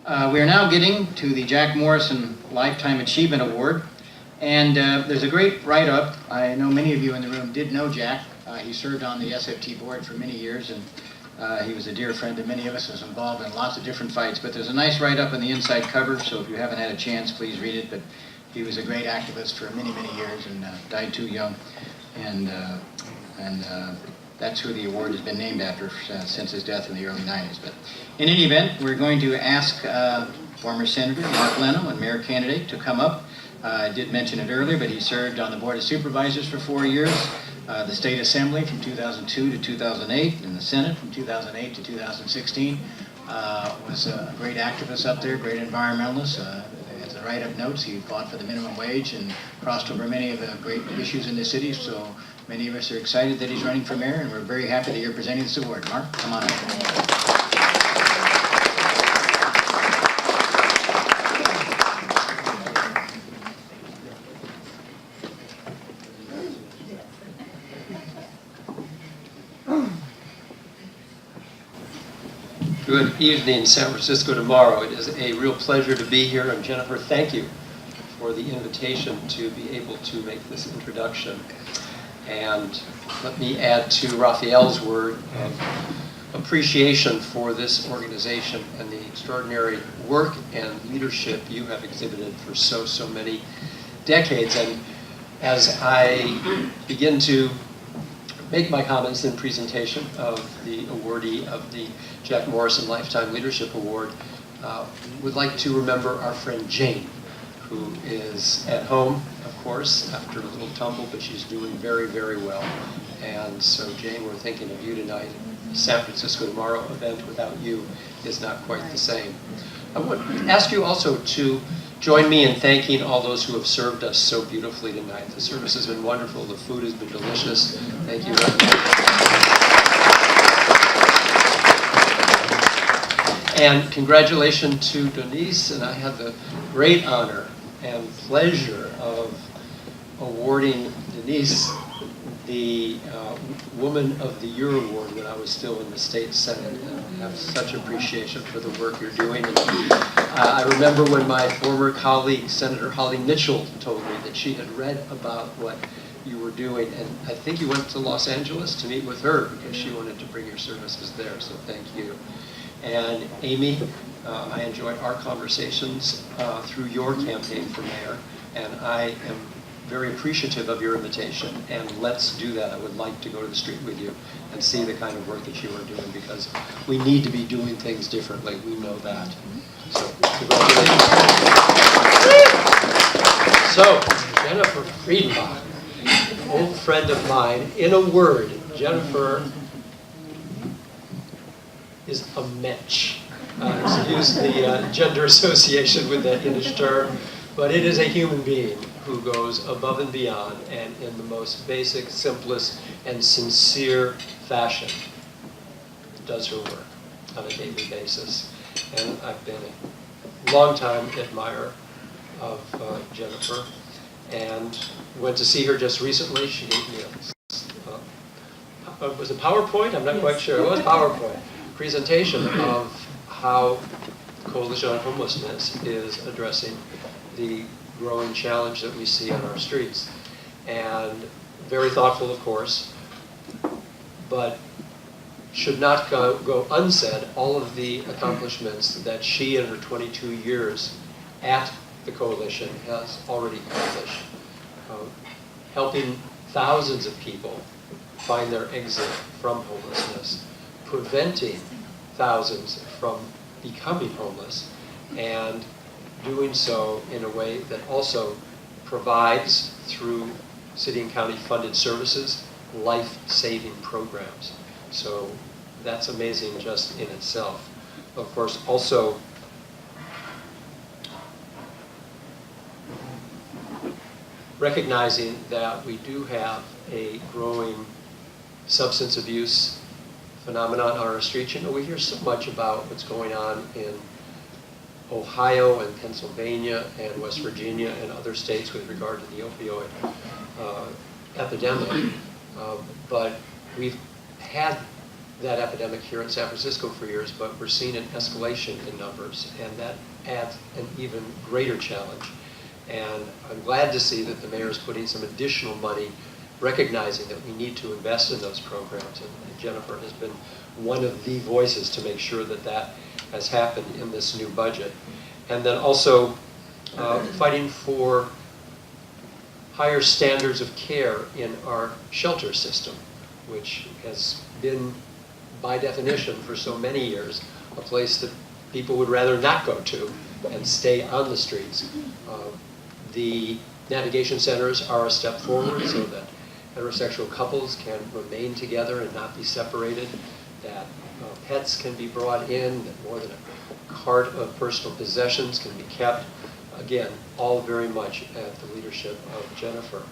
We are now getting to the Jack Morrison Lifetime Achievement Award, and there's a great write-up. I know many of you in the room did know Jack. He served on the SFT board for many years, and he was a dear friend to many of us, was involved in lots of different fights. But there's a nice write-up on the inside cover, so if you haven't had a chance, please read it. But he was a great activist for many, many years and died too young. And that's who the award has been named after since his death in the early 90s. But in any event, we're going to ask former Senator Mark Leno and Mayor candidate to come up. I did mention it earlier, but he served on the Board of Supervisors for 4 years, the State Assembly from 2002 to 2008, and the Senate from 2008 to 2016. Was a great activist up there, great environmentalist. As the write-up notes, he fought for the minimum wage and crossed over many of the great issues in the city. So many of us are excited that he's running for mayor, and we're very happy that you're presenting this award. Mark, come on up. Good evening, San Francisco tomorrow. It is a real pleasure to be here, and Jennifer, thank you for the invitation to be able to make this introduction. And let me add to Raphael's word of appreciation for this organization and the extraordinary work and leadership you have exhibited for so many decades. And as I begin to make my comments in presentation of the awardee of the Jack Morrison Lifetime Leadership Award, would like to remember our friend Jane, who is at home, of course, after a little tumble, but she's doing very, very well. And so, Jane, we're thinking of you tonight. The San Francisco Tomorrow event without you is not quite the same. I would ask you also to join me in thanking all those who have served us so beautifully tonight. The service has been wonderful. The food has been delicious. Thank you very much. And congratulations to Denise, and I had the great honor and pleasure of awarding Denise the Woman of the Year Award when I was still in the State Senate. And I have such appreciation for the work you're doing. And, I remember when my former colleague, Senator Holly Mitchell, told me that she had read about what you were doing, and I think you went to Los Angeles to meet with her because she wanted to bring your services there, so thank you. And Amy, I enjoyed our conversations through your campaign for mayor, and I am very appreciative of your invitation, and let's do that. I would like to go to the street with you and see the kind of work that you are doing, because we need to be doing things differently. We know that. So, congratulations. So, Jennifer Friedenbach, old friend of mine. In a word, Jennifer is a mensch. Excuse the gender association with that Yiddish term, but it is a human being who goes above and beyond, and in the most basic, simplest, and sincere fashion does her work on a daily basis. And I've been a long-time admirer of Jennifer, and went to see her just recently. She gave me was it PowerPoint? I'm not quite sure. It was PowerPoint presentation of how Coalition on Homelessness is addressing the growing challenge that we see on our streets. And very thoughtful, of course, but should not go unsaid all of the accomplishments that she in her 22 years at the Coalition has already accomplished. Helping thousands of people find their exit from homelessness, preventing thousands from becoming homeless, and doing so in a way that also provides, through city and county funded services, life-saving programs. So that's amazing just in itself. Of course, also recognizing that we do have a growing substance abuse phenomenon on our streets. You know, we hear so much about what's going on in Ohio and Pennsylvania and West Virginia and other states with regard to the opioid epidemic. But we've had that epidemic here in San Francisco for years, but we're seeing an escalation in numbers, and that adds an even greater challenge. And I'm glad to see that the mayor is putting some additional money, recognizing that we need to invest in those programs. And Jennifer has been one of the voices to make sure that that has happened in this new budget. And then also fighting for higher standards of care in our shelter system, which has been, by definition, for so many years, a place that people would rather not go to and stay on the streets. The navigation centers are a step forward so that heterosexual couples can remain together and not be separated, that pets can be brought in, that more than a cart of personal possessions can be kept. Again, all very much at the leadership of Jennifer.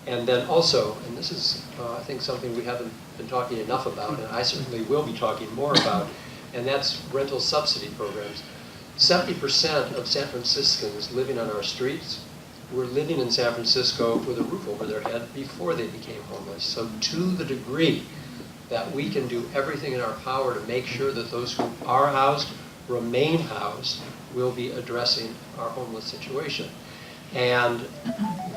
And then also, and this is, I think, something we haven't been talking enough about, and I certainly will be talking more about, and that's rental subsidy programs. 70% of San Franciscans living on our streets were living in San Francisco with a roof over their head before they became homeless. So to the degree that we can do everything in our power to make sure that those who are housed remain housed, we'll be addressing our homeless situation. And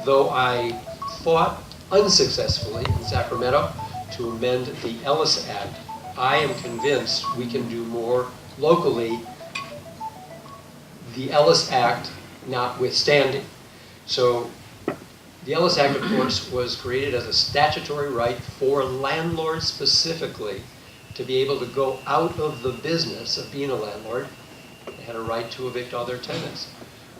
though I fought unsuccessfully in Sacramento to amend the Ellis Act, I am convinced we can do more locally, the Ellis Act notwithstanding. So the Ellis Act, of course, was created as a statutory right for landlords specifically to be able to go out of the business of being a landlord. They had a right to evict all their tenants.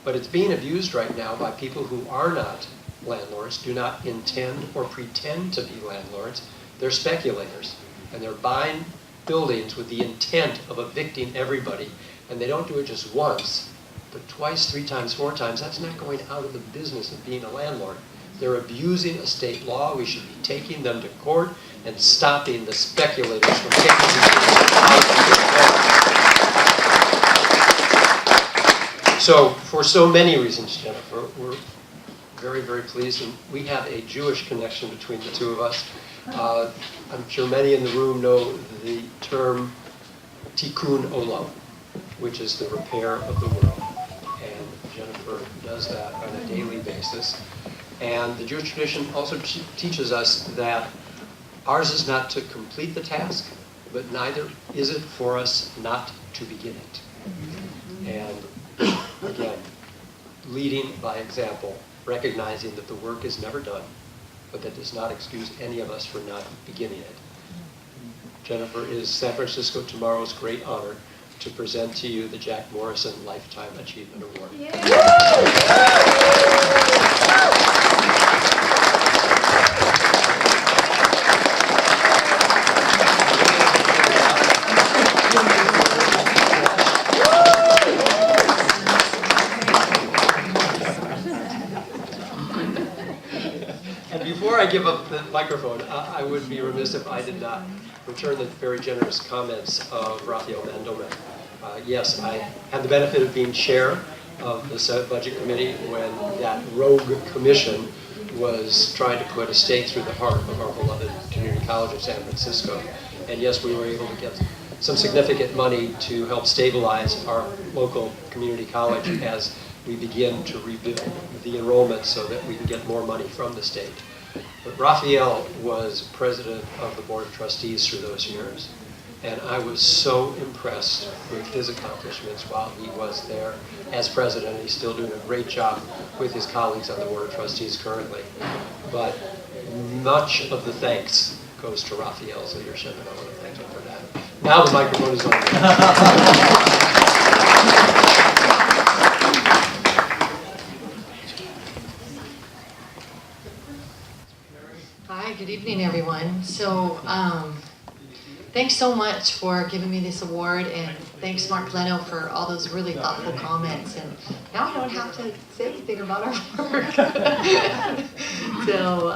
But it's being abused right now by people who are not landlords, do not intend or pretend to be landlords. They're speculators, and they're buying buildings with the intent of evicting everybody. And they don't do it just once, but twice, 3 times, 4 times. That's not going out of the business of being a landlord. They're abusing a state law. We should be taking them to court and stopping the speculators from taking these businesses out of the court. So for so many reasons, Jennifer, we're very, very pleased. And we have a Jewish connection between the two of us. I'm sure many in the room know the term tikkun olam, which is the repair of the world. And Jennifer does that on a daily basis. And the Jewish tradition also teaches us that ours is not to complete the task, but neither is it for us not to begin it. And again, leading by example, recognizing that the work is never done, but that does not excuse any of us for not beginning it. Jennifer, it is San Francisco Tomorrow's great honor to present to you the Jack Morrison Lifetime Achievement Award. And before I give up the microphone, I would be remiss if I did not return the very generous comments of Raphael Mandelman. Yes, I had the benefit of being chair of the Senate Budget Committee when that rogue commission was trying to put a stake through the heart of our beloved community college of San Francisco. And yes, we were able to get some significant money to help stabilize our local community college as we begin to rebuild the enrollment so that we can get more money from the state. But Raphael was president of the Board of Trustees through those years. And I was so impressed with his accomplishments while he was there as president. He's still doing a great job with his colleagues on the Board of Trustees currently. But much of the thanks goes to Raphael's leadership, and I want to thank him for that. Now the microphone is on. Hi, good evening, everyone. So, thanks so much for giving me this award, and thanks, Mark Leno, for all those really thoughtful comments. And now I don't have to say anything about our work. So,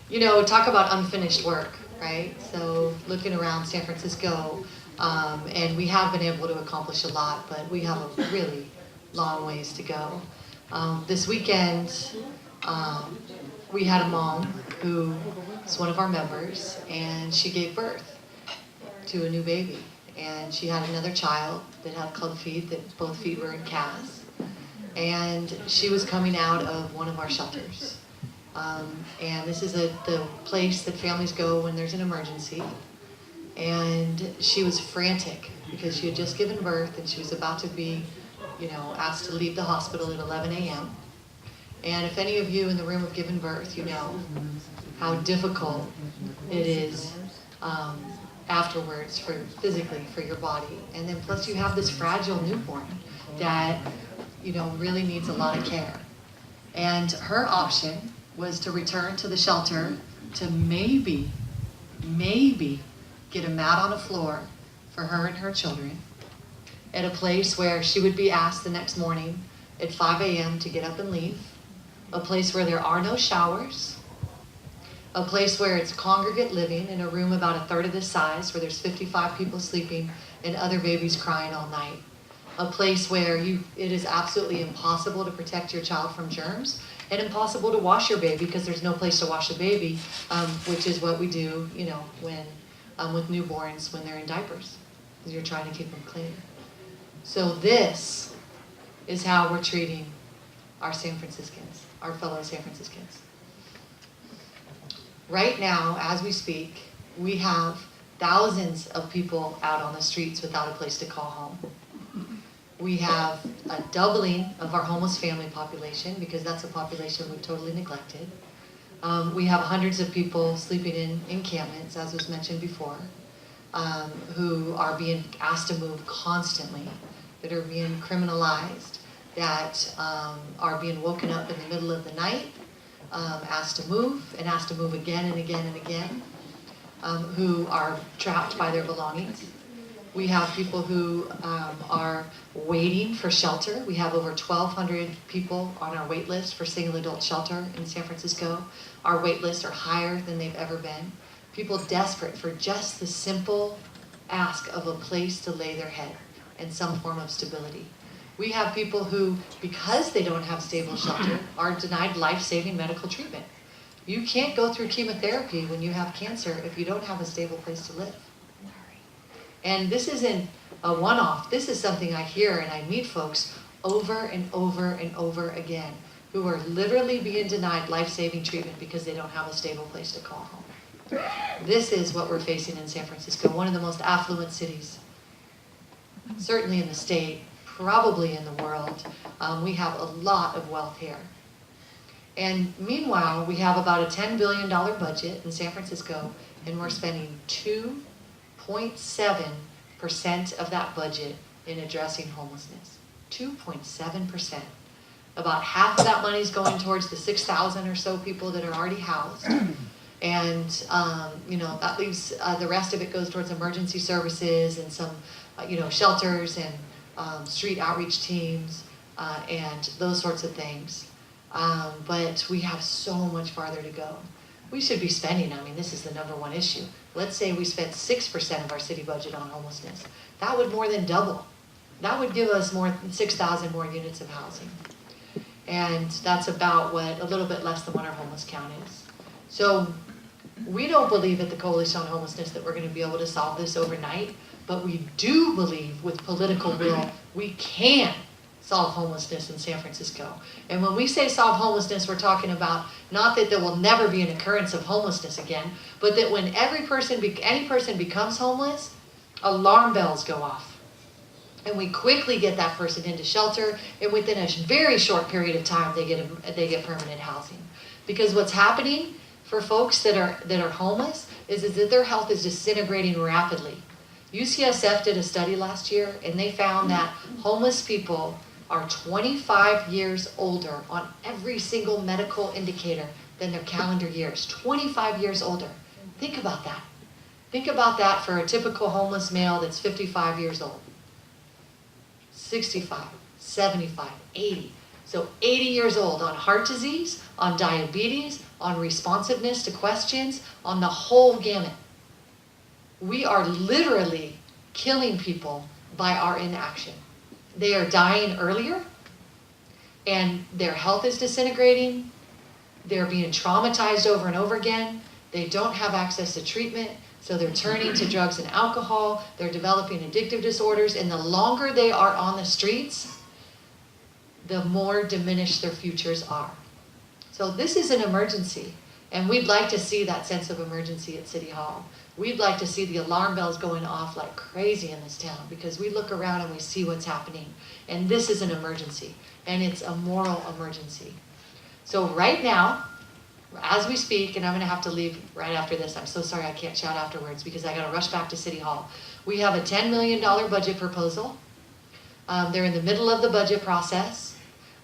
you know, talk about unfinished work, right? So, looking around San Francisco, and we have been able to accomplish a lot, but we have a really long ways to go. This weekend, we had a mom who is one of our members, and she gave birth. to a new baby. And she had another child that had club feet, that both feet were in casts. And she was coming out of one of our shelters. And this is the place that families go when there's an emergency. And she was frantic because she had just given birth and she was about to be, asked to leave the hospital at 11 a.m. And if any of you in the room have given birth, you know how difficult it is afterwards physically for your body. And then plus you have this fragile newborn that, really needs a lot of care. And her option was to return to the shelter to maybe get a mat on a floor for her and her children at a place where she would be asked the next morning at 5 a.m. to get up and leave, a place where there are no showers, a place where it's congregate living in a room about a third of this size where there's 55 people sleeping and other babies crying all night, a place where it is absolutely impossible to protect your child from germs and impossible to wash your baby because there's no place to wash a baby, which is what we do, when with newborns when they're in diapers, because you're trying to keep them clean. So this is how we're treating our San Franciscans, our fellow San Franciscans. Right now, as we speak, we have thousands of people out on the streets without a place to call home. We have a doubling of our homeless family population because that's a population we've totally neglected. We have hundreds of people sleeping in encampments, as was mentioned before, who are being asked to move constantly, that are being criminalized, that are being woken up in the middle of the night, asked to move again and again and again, who are trapped by their belongings. We have people who are waiting for shelter. We have over 1,200 people on our wait list for single adult shelter in San Francisco. Our wait lists are higher than they've ever been. People desperate for just the simple ask of a place to lay their head and some form of stability. We have people who, because they don't have stable shelter, are denied life-saving medical treatment. You can't go through chemotherapy when you have cancer if you don't have a stable place to live. And this isn't a one-off. This is something I hear and I meet folks over and over and over again who are literally being denied life-saving treatment because they don't have a stable place to call home. This is what we're facing in San Francisco, one of the most affluent cities, certainly in the state, probably in the world. We have a lot of wealth here. And meanwhile, we have about a $10 billion budget in San Francisco, and we're spending 2.7% of that budget in addressing homelessness. 2.7%. About half of that money is going towards the 6,000 or so people that are already housed. And, that leaves, the rest of it goes towards emergency services and some, shelters and street outreach teams and those sorts of things. But we have so much farther to go. We should be spending, this is the number one issue. Let's say we spent 6% of our city budget on homelessness. That would more than double. That would give us more than 6,000 more units of housing. And that's about a little bit less than what our homeless count is. So we don't believe at the Coalition on Homelessness that we're going to be able to solve this overnight, but we do believe with political will we can solve homelessness in San Francisco. And when we say solve homelessness, we're talking about not that there will never be an occurrence of homelessness again, but that when any person becomes homeless, alarm bells go off. And we quickly get that person into shelter, and within a very short period of time, they get permanent housing. Because what's happening for folks that are homeless is that their health is disintegrating rapidly. UCSF did a study last year, and they found that homeless people are 25 years older on every single medical indicator than their calendar years. 25 years older. Think about that. Think about that for a typical homeless male that's 55 years old. 65, 75, 80. So 80 years old on heart disease, on diabetes, on responsiveness to questions, on the whole gamut. We are literally killing people by our inaction. They are dying earlier, and their health is disintegrating. They're being traumatized over and over again. They don't have access to treatment. So they're turning to drugs and alcohol, they're developing addictive disorders, and the longer they are on the streets, the more diminished their futures are. So this is an emergency, and we'd like to see that sense of emergency at City Hall. We'd like to see the alarm bells going off like crazy in this town, because we look around and we see what's happening. And this is an emergency, and it's a moral emergency. So right now, as we speak, and I'm gonna have to leave right after this, I'm so sorry I can't shout afterwards because I gotta rush back to City Hall. We have a $10 million budget proposal. They're in the middle of the budget process.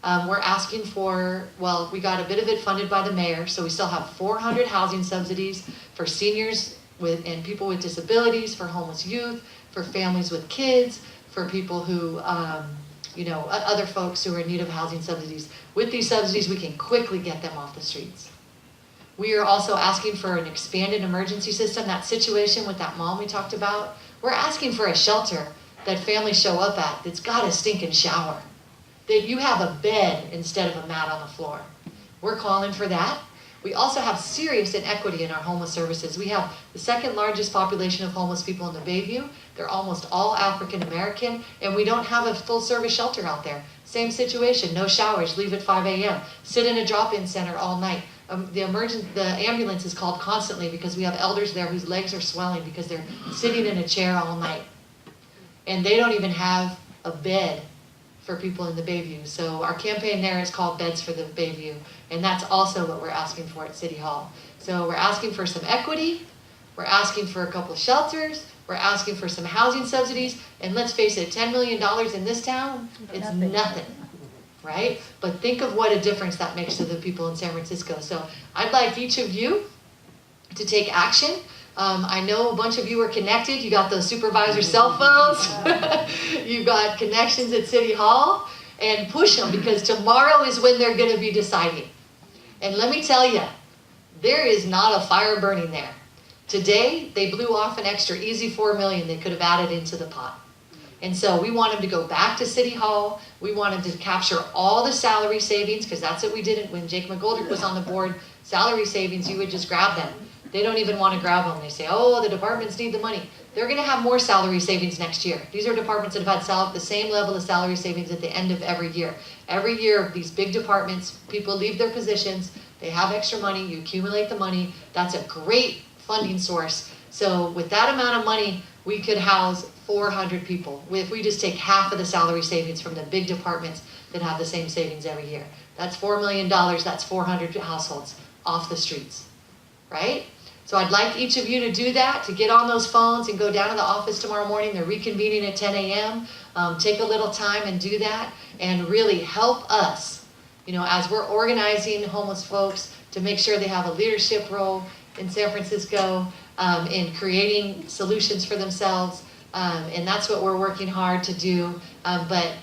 We're asking for, well, we got a bit of it funded by the mayor, so we still have 400 housing subsidies for seniors and people with disabilities, for homeless youth, for families with kids, for people who, other folks who are in need of housing subsidies. With these subsidies, we can quickly get them off the streets. We are also asking for an expanded emergency system. That situation with that mom we talked about, we're asking for a shelter that families show up at that's got a stinking shower, that you have a bed instead of a mat on the floor. We're calling for that. We also have serious inequity in our homeless services. We have the second largest population of homeless people in the Bayview. They're almost all African American, and we don't have a full service shelter out there. Same situation, no showers, leave at 5 a.m., sit in a drop-in center all night. The ambulance is called constantly because we have elders there whose legs are swelling because they're sitting in a chair all night. And they don't even have a bed for people in the Bayview. So our campaign there is called Beds for the Bayview, and that's also what we're asking for at City Hall. So we're asking for some equity, we're asking for a couple shelters, we're asking for some housing subsidies, and let's face it, $10 million in this town, it's nothing, right? But think of what a difference that makes to the people in San Francisco. So I'd like each of you to take action. I know a bunch of you are connected. You got those supervisor cell phones. You've got connections at City Hall. And push them, because tomorrow is when they're going to be deciding. And let me tell you, there is not a fire burning there. Today, they blew off an extra easy $4 million they could have added into the pot. And so we want them to go back to City Hall. We want them to capture all the salary savings, because that's what we did when Jake McGoldrick was on the board. Salary savings, you would just grab them. They don't even want to grab them. They say, oh, the departments need the money. They're going to have more salary savings next year. These are departments that have had the same level of salary savings at the end of every year. Every year, these big departments, people leave their positions, they have extra money, you accumulate the money. That's a great funding source. So with that amount of money, we could house 400 people. If we just take half of the salary savings from the big departments that have the same savings every year. That's $4 million, that's 400 households off the streets, right? So I'd like each of you to do that, to get on those phones and go down to the office tomorrow morning. They're reconvening at 10 a.m. Take a little time and do that, and really help us, as we're organizing homeless folks to make sure they have a leadership role in San Francisco, in creating solutions for themselves. And that's what we're working hard to do. But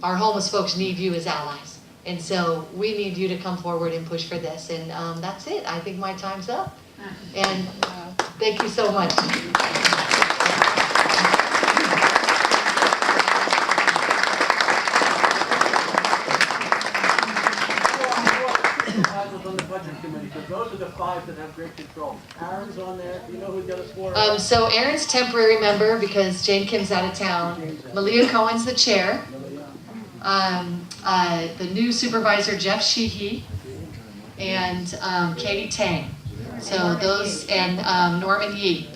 our homeless folks need you as allies. And so we need you to come forward and push for this. And that's it. I think my time's up. And thank you so much. On the budget committee, because those are the 5 that have great control. Aaron's on there. Do you know who's got a score? So Aaron's temporary member because Jane Kim's out of town. Malia Cohen's the chair. The new supervisor, Jeff Sheehy, and Katie Tang. So those, and Norman Yee.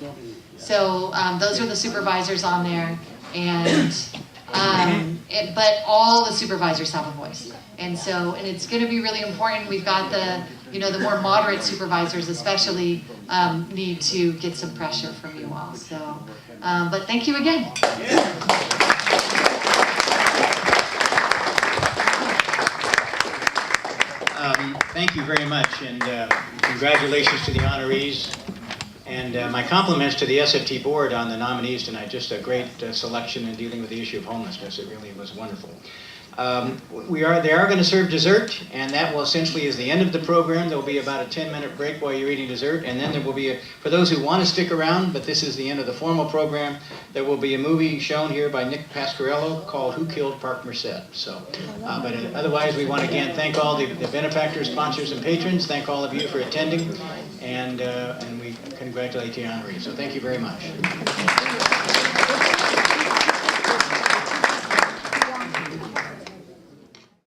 So those are the supervisors on there, but all the supervisors have a voice. And it's going to be really important. We've got the more moderate supervisors especially need to get some pressure from you all. So, but thank you again. Thank you very much, and congratulations to the honorees. And my compliments to the SFT board on the nominees tonight. Just a great selection in dealing with the issue of homelessness. It really was wonderful. They are going to serve dessert, and that will essentially is the end of the program. There will be about a 10-minute break while you're eating dessert, and then there will be, for those who want to stick around, but this is the end of the formal program, there will be a movie shown here by Nick Pasquarello called Who Killed Park Merced. So, but otherwise, we want to again thank all the benefactors, sponsors, and patrons. Thank all of you for attending, and we congratulate the honoree. So thank you very much.